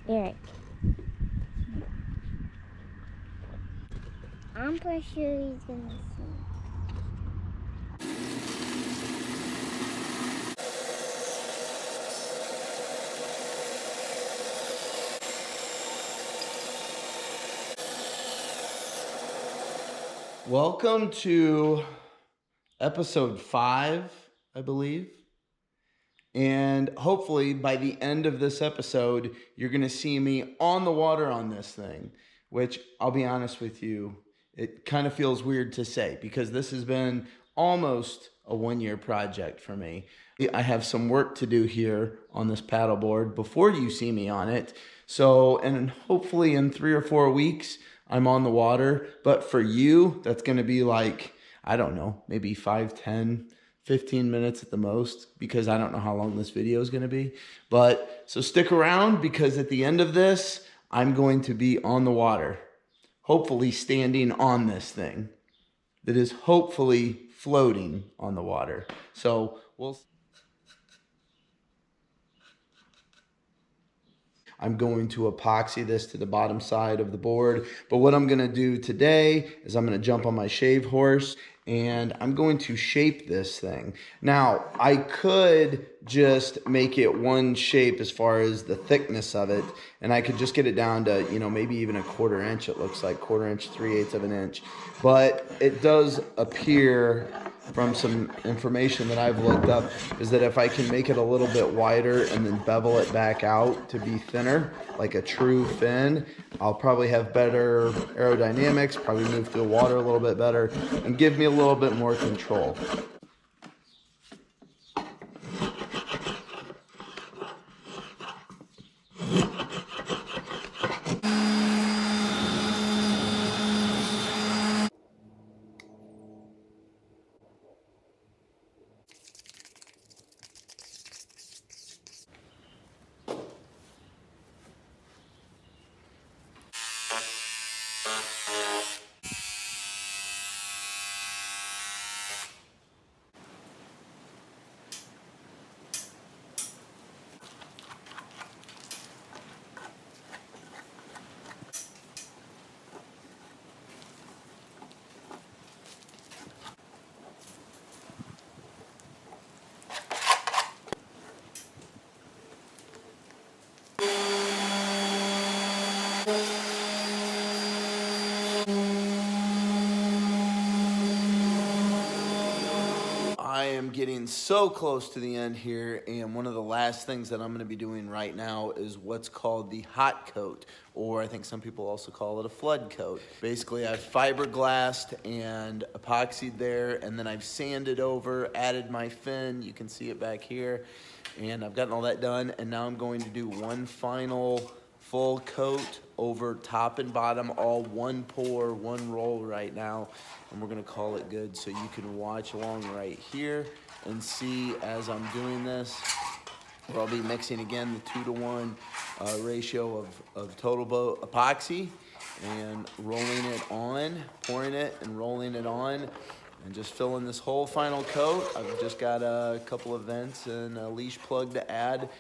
Eric. I'm pretty sure he's gonna see. Welcome to episode 5, I believe. And hopefully by the end of this episode, you're going to see me on the water on this thing, which I'll be honest with you, it kind of feels weird to say because this has been almost a 1-year project for me. I have some work to do here on this paddleboard before you see me on it. So, and hopefully in 3 or 4 weeks, I'm on the water. But for you, that's going to be like, I don't know, maybe 5, 10, 15 minutes at the most, because I don't know how long this video is going to be. But so stick around, because at the end of this, I'm going to be on the water, hopefully standing on this thing that is hopefully floating on the water. So I'm going to epoxy this to the bottom side of the board. But what I'm gonna do today is I'm gonna jump on my shave horse and I'm going to shape this thing. Now, I could just make it one shape as far as the thickness of it, and I could just get it down to, maybe even a 1/4 inch. It looks like 1/4 inch, 3/8 of an inch. But it does appear from some information that I've looked up is that if I can make it a little bit wider and then bevel it back out to be thinner, like a true fin, I'll probably have better aerodynamics, probably move through the water a little bit better, and give me a little bit more control. I am getting so close to the end here, and one of the last things that I'm going to be doing right now is what's called the hot coat, or I think some people also call it a flood coat. Basically, I've fiberglassed and epoxied there, and then I've sanded over, added my fin. You can see it back here, and I've gotten all that done, and now I'm going to do one final full coat over top and bottom, all one pour, one roll right now, and we're gonna call it good. So you can watch along right here and see as I'm doing this, where I'll be mixing again the 2-to-1 ratio of total epoxy and rolling it on, pouring it and rolling it on, and just filling this whole final coat. I've just got a couple of vents and a leash plug to add,